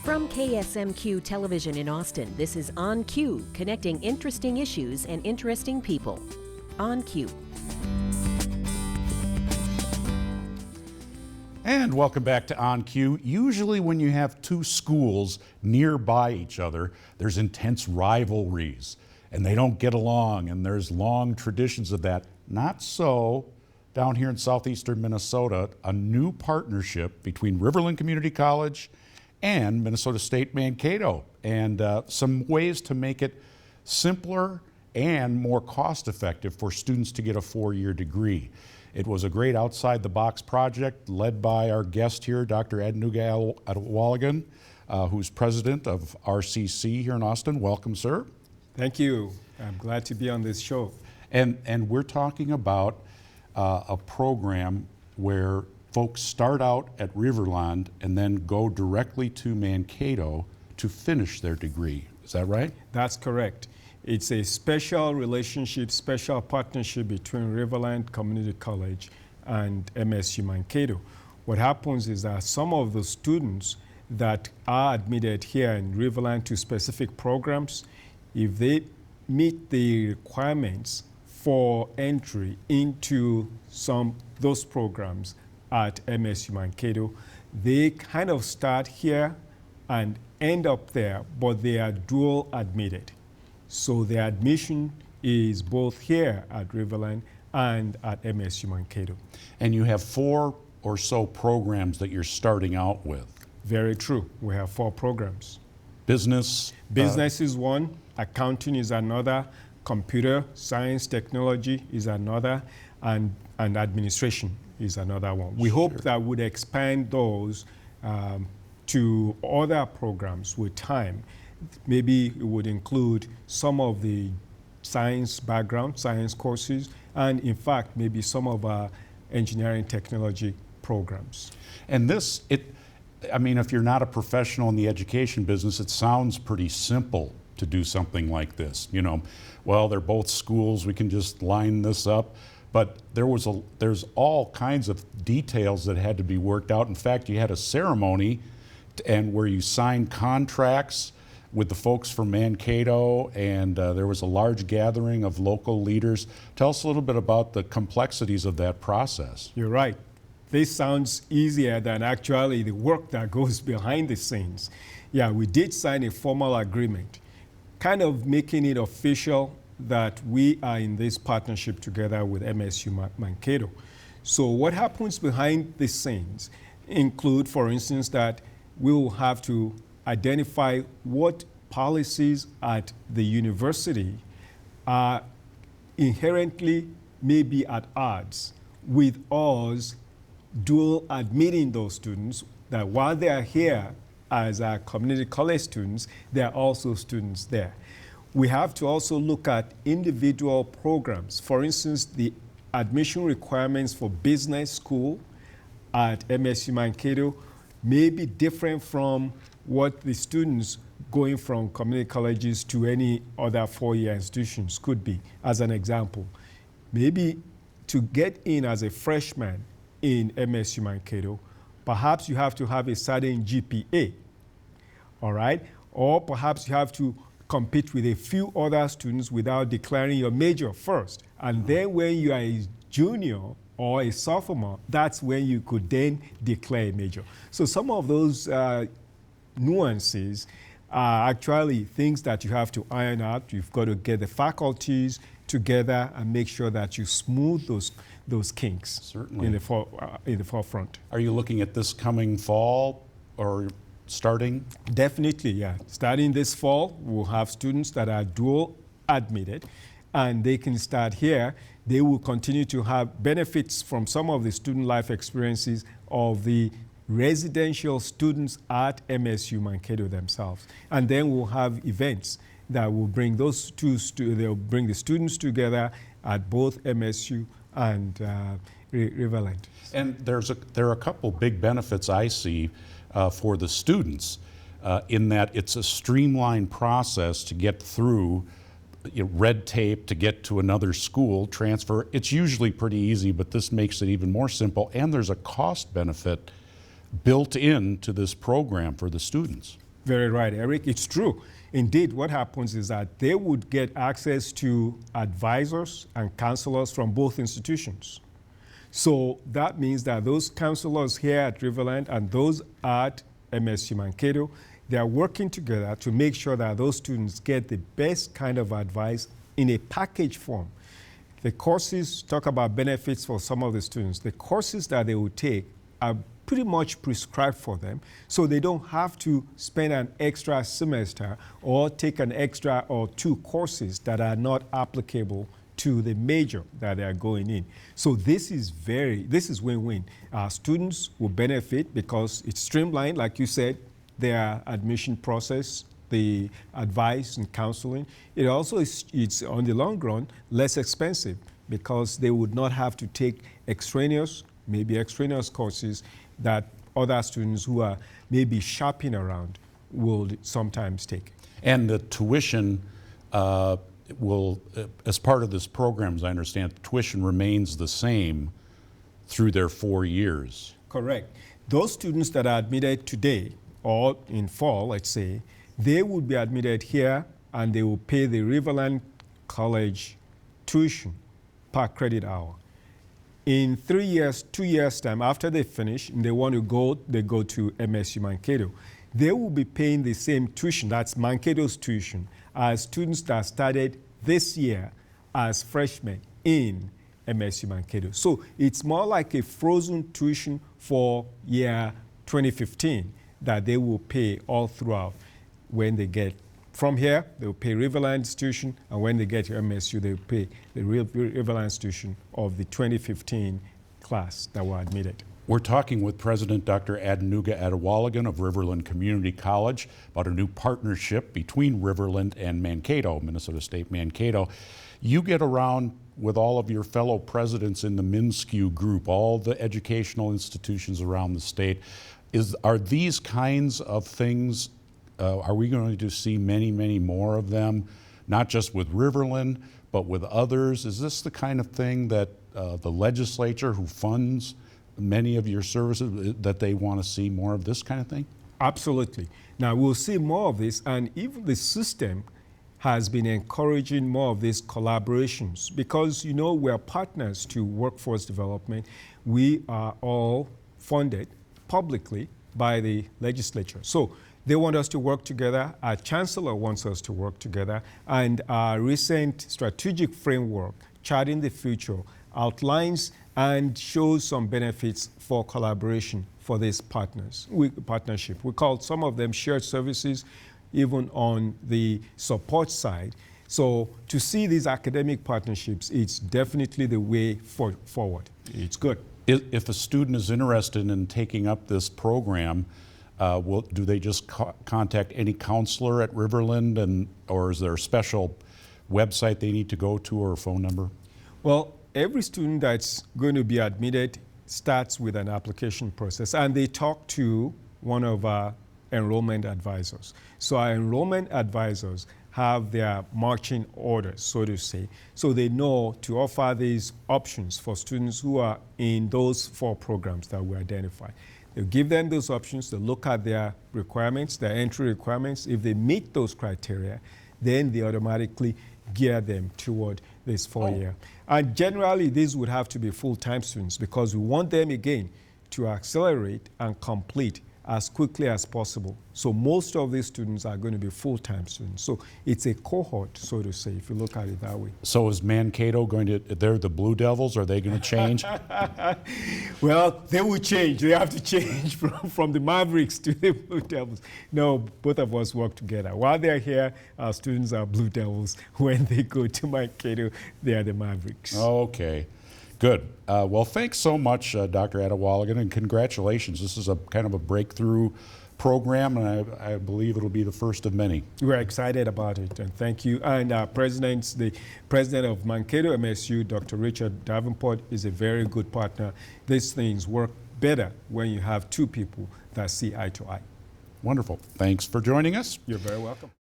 From KSMQ Television in Austin, this is On Cue, connecting interesting issues and interesting people. On Cue. And welcome back to On Cue. Usually when you have two schools nearby each other, there's intense rivalries and they don't get along, and there's long traditions of that. Not so down here in southeastern Minnesota. A new partnership between Riverland Community College and Minnesota State Mankato, and some ways to make it simpler and more cost-effective for students to get a four-year degree. It was a great outside-the-box project led by our guest here, Dr. Adenuga Atewologun, who's president of RCC here in Austin. Welcome, sir. Thank you. I'm glad to be on this show. And we're talking about a program where folks start out at Riverland and then go directly to Mankato to finish their degree. Is that right? That's correct. It's a special relationship, special partnership between Riverland Community College and MSU-Mankato. What happens is that some of the students that are admitted here in Riverland to specific programs, if they meet the requirements for entry into those programs at MSU-Mankato, they kind of start here and end up there, but they are dual admitted. So their admission is both here at Riverland and at MSU-Mankato. And you have 4 or so programs that you're starting out with. Very true. We have 4 programs. Business? Business is one, accounting is another, computer science technology is another, and administration is another one. We hope that would expand those to other programs with time. Maybe it would include some of the science background, science courses, and in fact, maybe some of our engineering technology programs. And this, I mean, if you're not a professional in the education business, it sounds pretty simple to do something like this. You know, well, they're both schools, we can just line this up. But there's all kinds of details that had to be worked out. In fact, you had a ceremony and where you signed contracts with the folks from Mankato, and there was a large gathering of local leaders. Tell us a little bit about the complexities of that process. You're right. This sounds easier than actually the work that goes behind the scenes. Yeah, we did sign a formal agreement, kind of making it official that we are in this partnership together with MSU-Mankato. So what happens behind the scenes include, for instance, that we will have to identify what policies at the university are inherently maybe at odds with us dual admitting those students, that while they are here as our community college students, they are also students there. We have to also look at individual programs. For instance, the admission requirements for business school at MSU-Mankato may be different from what the students going from community colleges to any other four-year institutions could be. As an example, maybe to get in as a freshman in MSU-Mankato, perhaps you have to have a certain GPA, all right? Or perhaps you have to compete with a few other students without declaring your major first. And then when you are a junior or a sophomore, that's when you could then declare a major. So some of those nuances are actually things that you have to iron out. You've got to get the faculties together and make sure that you smooth those kinks. Certainly. In the forefront. Are you looking at this coming fall or starting? Definitely, yeah. Starting this fall, we'll have students that are dual admitted, and they can start here. They will continue to have benefits from some of the student life experiences of the residential students at MSU-Mankato themselves. And then we'll have events that will bring those they'll bring the students together at both MSU and Riverland. And there are a couple big benefits I see for the students in that it's a streamlined process to get through red tape to get to another school, transfer. It's usually pretty easy, but this makes it even more simple. And there's a cost benefit built into this program for the students. Very right, Eric. It's true. Indeed, what happens is that they would get access to advisors and counselors from both institutions. So that means that those counselors here at Riverland and those at MSU-Mankato, they are working together to make sure that those students get the best kind of advice in a package form. The courses talk about benefits for some of the students. The courses that they will take are pretty much prescribed for them, so they don't have to spend an extra semester or take an extra or 2 courses that are not applicable to the major that they are going in. So this is win-win. Students will benefit because it's streamlined, like you said, their admission process, the advice and counseling. It also it's on the long run less expensive because they would not have to take maybe extraneous courses that other students who are maybe shopping around will sometimes take. And the tuition will, as part of this program, as I understand, the tuition remains the same through their 4 years. Correct. Those students that are admitted today or in fall, let's say, they would be admitted here and they will pay the Riverland College tuition per credit hour. In 2 years time, after they finish and they want to go, they go to MSU-Mankato. They will be paying the same tuition, that's Mankato's tuition, as students that started this year as freshmen in MSU-Mankato. So it's more like a frozen tuition for year 2015 that they will pay all throughout. When they get from here, they'll pay Riverland's tuition, and when they get to MSU, they'll pay the Riverland's tuition of the 2015 class that were admitted. We're talking with President Dr. Adenuga Atewologun of Riverland Community College about a new partnership between Riverland and Mankato, Minnesota State Mankato. You get around with all of your fellow presidents in the MSU group, all the educational institutions around the state. Are these kinds of things, are we going to see many, many more of them, not just with Riverland, but with others? Is this the kind of thing that the legislature, who funds many of your services, that they want to see more of this kind of thing? Absolutely. Now, we'll see more of this, and even the system has been encouraging more of these collaborations because, you know, we're partners to workforce development. We are all funded publicly by the legislature. So they want us to work together. Our chancellor wants us to work together. And our recent strategic framework, Charting the Future, outlines and shows some benefits for collaboration for these partnership. We call some of them shared services, even on the support side. So to see these academic partnerships, it's definitely the way forward. It's good. If a student is interested in taking up this program, do they just contact any counselor at Riverland, or is there a special website they need to go to or a phone number? Well, every student that's going to be admitted starts with an application process, and they talk to one of our enrollment advisors. So our enrollment advisors have their marching orders, so to say, so they know to offer these options for students who are in those 4 programs that we identify. They'll give them those options, they'll look at their requirements, their entry requirements. If they meet those criteria, then they automatically gear them toward this 4-year. And generally, these would have to be full-time students because we want them, again, to accelerate and complete as quickly as possible. So most of these students are going to be full-time students. So it's a cohort, so to say, if you look at it that way. So is Mankato going to, they're the Blue Devils, are they going to change? Well, they will change. They have to change from the Mavericks to the Blue Devils. No, both of us work together. While they're here, our students are Blue Devils. When they go to Mankato, they are the Mavericks. Okay. Good. Well, thanks so much, Dr. Atewologun, and congratulations. This is a kind of a breakthrough program, and I believe it'll be the first of many. We're excited about it, and thank you. And the president of Mankato MSU, Dr. Richard Davenport, is a very good partner. These things work better when you have 2 people that see eye to eye. Wonderful. Thanks for joining us. You're very welcome.